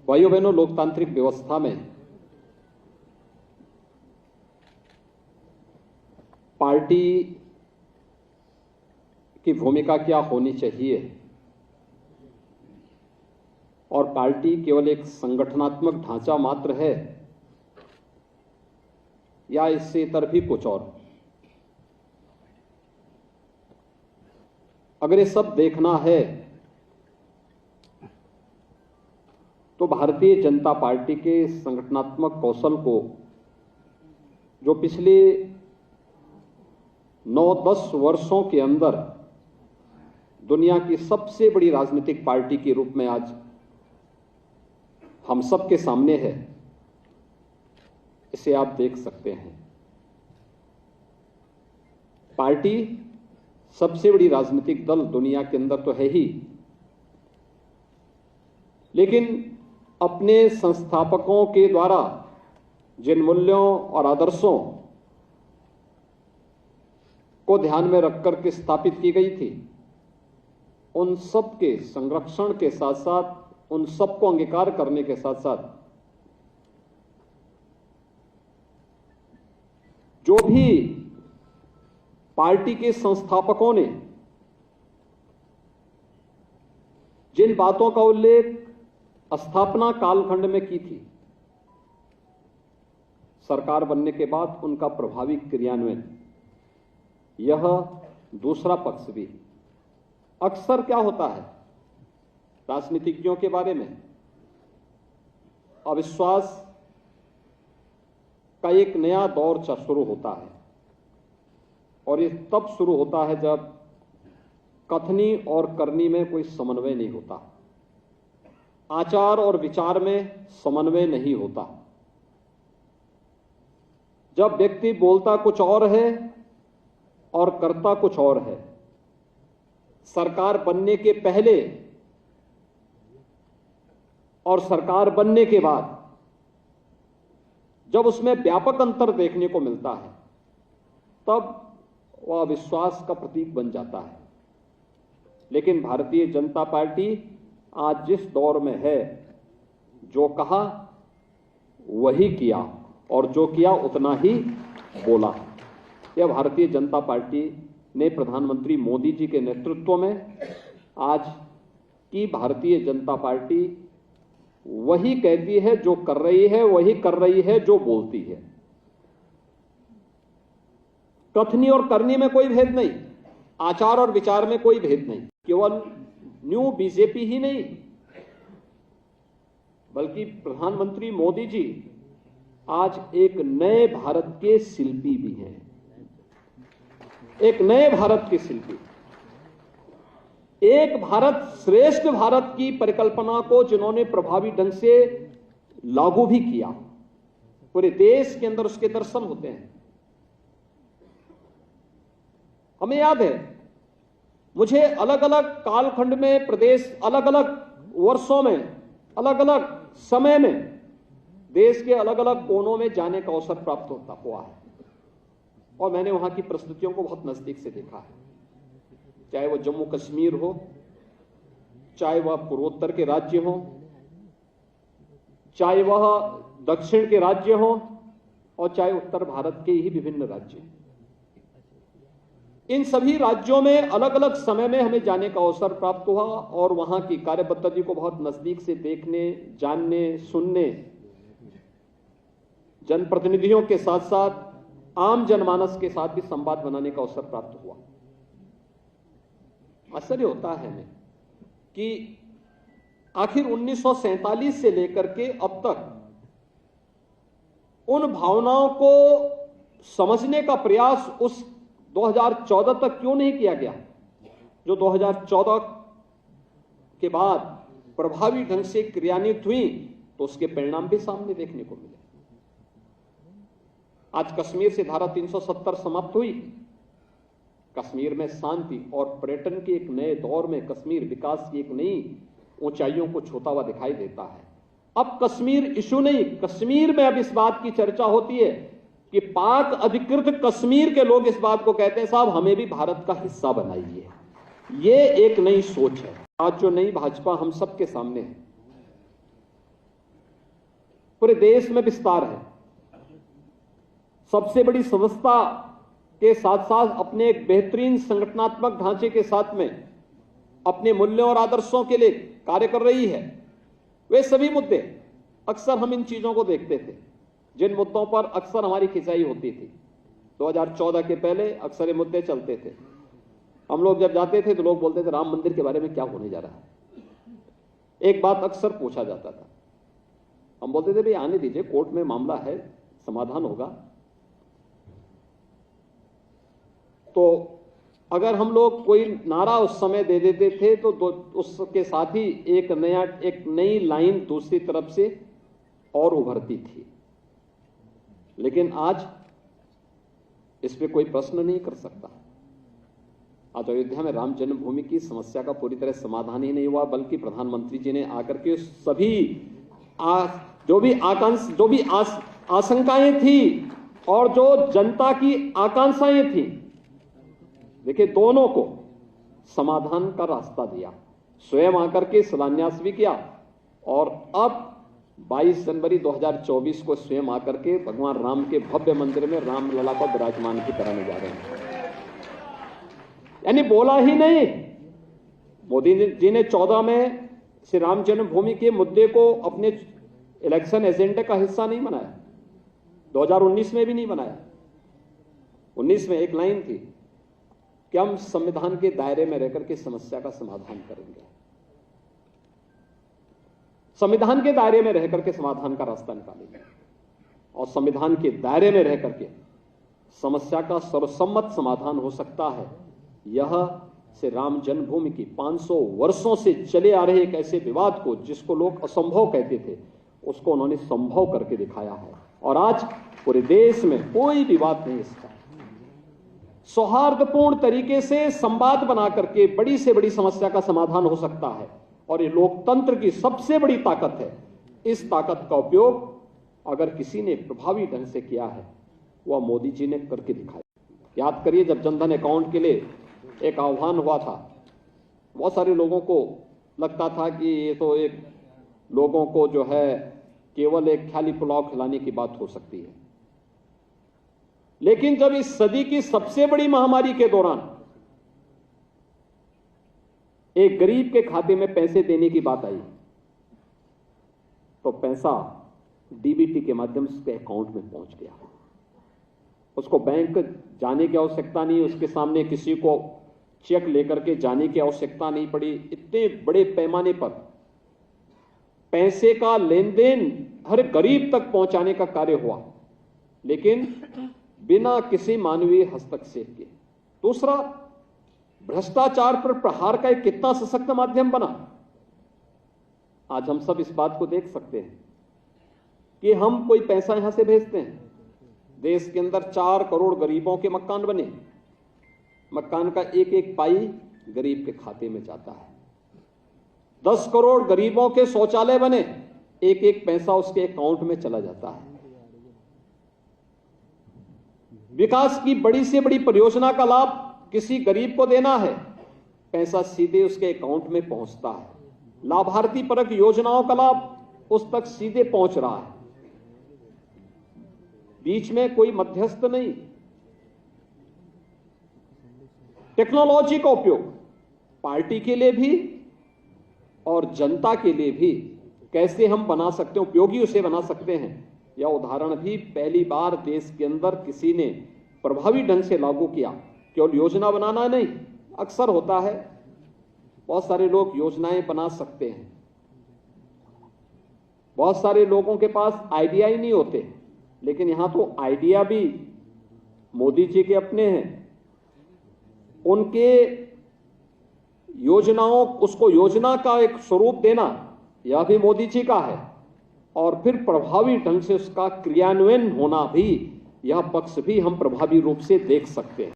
भाइयों बहनों, लोकतांत्रिक व्यवस्था में पार्टी की भूमिका क्या होनी चाहिए और पार्टी केवल एक संगठनात्मक ढांचा मात्र है या इससे इतर भी कुछ और। अगर ये सब देखना है तो भारतीय जनता पार्टी के संगठनात्मक कौशल को, जो पिछले 9-10 वर्षों के अंदर दुनिया की सबसे बड़ी राजनीतिक पार्टी के रूप में आज हम सब के सामने है, इसे आप देख सकते हैं। पार्टी सबसे बड़ी राजनीतिक दल दुनिया के अंदर तो है ही, लेकिन अपने संस्थापकों के द्वारा जिन मूल्यों और आदर्शों को ध्यान में रखकर के स्थापित की गई थी, उन सब के संरक्षण के साथ साथ, उन सबको अंगीकार करने के साथ साथ, जो भी पार्टी के संस्थापकों ने जिन बातों का उल्लेख स्थापना कालखंड में की थी, सरकार बनने के बाद उनका प्रभावी क्रियान्वयन, यह दूसरा पक्ष भी। अक्सर क्या होता है राजनीतिज्ञों के बारे में, अविश्वास का एक नया दौर शुरू होता है और ये तब शुरू होता है जब कथनी और करनी में कोई समन्वय नहीं होता, आचार और विचार में समन्वय नहीं होता। जब व्यक्ति बोलता कुछ और है और करता कुछ और है। सरकार बनने के पहले और सरकार बनने के बाद जब उसमें व्यापक अंतर देखने को मिलता है, तब वह विश्वास का प्रतीक बन जाता है। लेकिन भारतीय जनता पार्टी आज जिस दौर में है, जो कहा वही किया और जो किया उतना ही बोला। यह भारतीय जनता पार्टी ने प्रधानमंत्री मोदी जी के नेतृत्व में आज की भारतीय जनता पार्टी वही कहती है जो कर रही है, वही कर रही है जो बोलती है। कथनी और करनी में कोई भेद नहीं, आचार और विचार में कोई भेद नहीं। केवल न्यू बीजेपी ही नहीं, बल्कि प्रधानमंत्री मोदी जी आज एक नए भारत के शिल्पी भी हैं, एक नए भारत के शिल्पी। एक भारत श्रेष्ठ भारत की परिकल्पना को जिन्होंने प्रभावी ढंग से लागू भी किया, पूरे देश के अंदर उसके दर्शन होते हैं। हमें याद है, मुझे अलग अलग कालखंड में प्रदेश, अलग अलग वर्षों में, अलग अलग समय में देश के अलग अलग कोनों में जाने का अवसर प्राप्त होता हुआ है और मैंने वहां की परिस्थितियों को बहुत नजदीक से देखा है। चाहे वह जम्मू कश्मीर हो, चाहे वह पूर्वोत्तर के राज्य हो, चाहे वह दक्षिण के राज्य हो और चाहे उत्तर भारत के ही विभिन्न राज्य। इन सभी राज्यों में अलग अलग समय में हमें जाने का अवसर प्राप्त हुआ और वहां की कार्यपद्धति को बहुत नजदीक से देखने, जानने, सुनने, जनप्रतिनिधियों के साथ साथ आम जनमानस के साथ भी संवाद बनाने का अवसर प्राप्त हुआ। आश्चर्य होता है हमें कि आखिर 1947 से लेकर के अब तक उन भावनाओं को समझने का प्रयास उस 2014 तक क्यों नहीं किया गया, जो 2014 के बाद प्रभावी ढंग से क्रियान्वित हुई तो उसके परिणाम भी सामने देखने को मिले। आज कश्मीर से धारा 370 समाप्त हुई, कश्मीर में शांति और पर्यटन के एक नए दौर में कश्मीर विकास की एक नई ऊंचाइयों को छूता हुआ दिखाई देता है। अब कश्मीर इशू नहीं, कश्मीर में अब इस बात की चर्चा होती है कि पाक अधिकृत कश्मीर के लोग इस बात को कहते हैं, साहब हमें भी भारत का हिस्सा बनाइए। ये एक नई सोच है आज जो नई भाजपा हम सबके सामने है। पूरे देश में विस्तार है। सबसे बड़ी संस्था के साथ साथ अपने एक बेहतरीन संगठनात्मक ढांचे के साथ में अपने मूल्यों और आदर्शों के लिए कार्य कर रही है। वे सभी मुद्दे, अक्सर हम इन चीजों को देखते थे जिन मुद्दों पर अक्सर हमारी खिंचाई होती थी। 2014 के पहले अक्सर ये मुद्दे चलते थे। हम लोग जब जाते थे तो लोग बोलते थे राम मंदिर के बारे में क्या होने जा रहा है। एक बात अक्सर पूछा जाता था, हम बोलते थे भाई आने दीजिए, कोर्ट में मामला है, समाधान होगा। तो अगर हम लोग कोई नारा उस समय दे देते थे तो उसके साथ ही एक नई लाइन दूसरी तरफ से और उभरती थी। लेकिन आज इस पे कोई प्रश्न नहीं कर सकता। आज अयोध्या में राम जन्मभूमि की समस्या का पूरी तरह समाधान ही नहीं हुआ, बल्कि प्रधानमंत्री जी ने आकर के सभी जो भी आशंकाएं थी और जो जनता की आकांक्षाएं थी, देखिए दोनों को समाधान का रास्ता दिया। स्वयं आकर के शिलान्यास भी किया और अब 22 जनवरी 2024 को स्वयं आकर के भगवान राम के भव्य मंदिर में रामलला को विराजमान भी कराने जा रहे हैं। यानी बोला ही नहीं, मोदी जी ने 14 में श्री राम जन्मभूमि के मुद्दे को अपने इलेक्शन एजेंडे का हिस्सा नहीं बनाया, 2019 में भी नहीं बनाया। 19 में एक लाइन थी कि हम संविधान के दायरे में रहकर के समस्या का समाधान करेंगे। संविधान के दायरे में रहकर के समाधान का रास्ता निकालेंगे और संविधान के दायरे में रहकर के समस्या का सर्वसम्मत समाधान हो सकता है। यह से राम जन्मभूमि की 500 वर्षों से चले आ रहे एक ऐसे विवाद को, जिसको लोग असंभव कहते थे, उसको उन्होंने संभव करके दिखाया है। और आज पूरे देश में कोई विवाद नहीं, इसका सौहार्दपूर्ण तरीके से संवाद बना करके बड़ी से बड़ी समस्या का समाधान हो सकता है। और ये लोकतंत्र की सबसे बड़ी ताकत है। इस ताकत का उपयोग अगर किसी ने प्रभावी ढंग से किया है, वह मोदी जी ने करके दिखाया। याद करिए, जब जनधन अकाउंट के लिए एक आह्वान हुआ था, बहुत सारे लोगों को लगता था कि ये तो एक लोगों को जो है केवल एक ख्याली पुलाव खिलाने की बात हो सकती है। लेकिन जब इस सदी की सबसे बड़ी महामारी के दौरान एक गरीब के खाते में पैसे देने की बात आई, तो पैसा डीबीटी के माध्यम से अकाउंट में पहुंच गया। उसको बैंक जाने की आवश्यकता नहीं, उसके सामने किसी को चेक लेकर के जाने की आवश्यकता नहीं पड़ी। इतने बड़े पैमाने पर पैसे का लेन देन हर गरीब तक पहुंचाने का कार्य हुआ, लेकिन बिना किसी मानवीय हस्तक्षेप के। दूसरा, भ्रष्टाचार पर प्रहार का एक कितना सशक्त माध्यम बना। आज हम सब इस बात को देख सकते हैं कि हम कोई पैसा यहां से भेजते हैं, देश के अंदर 4 करोड़ गरीबों के मकान बने, मकान का एक एक पाई गरीब के खाते में जाता है। 10 करोड़ गरीबों के शौचालय बने, एक एक पैसा उसके अकाउंट में चला जाता है। विकास की बड़ी से बड़ी परियोजना का लाभ किसी गरीब को देना है, पैसा सीधे उसके अकाउंट में पहुंचता है। लाभार्थी परक योजनाओं का लाभ उस तक सीधे पहुंच रहा है, बीच में कोई मध्यस्थ नहीं। टेक्नोलॉजी का उपयोग पार्टी के लिए भी और जनता के लिए भी कैसे हम बना सकते हैं, उपयोगी उसे बना सकते हैं, यह उदाहरण भी पहली बार देश के अंदर किसी ने प्रभावी ढंग से लागू किया। केवल योजना बनाना नहीं, अक्सर होता है बहुत सारे लोग योजनाएं बना सकते हैं, बहुत सारे लोगों के पास आइडिया ही नहीं होते, लेकिन यहां तो आइडिया भी मोदी जी के अपने हैं। उनके योजनाओं, उसको योजना का एक स्वरूप देना, यह भी मोदी जी का है, और फिर प्रभावी ढंग से उसका क्रियान्वयन होना भी, यह पक्ष भी हम प्रभावी रूप से देख सकते हैं।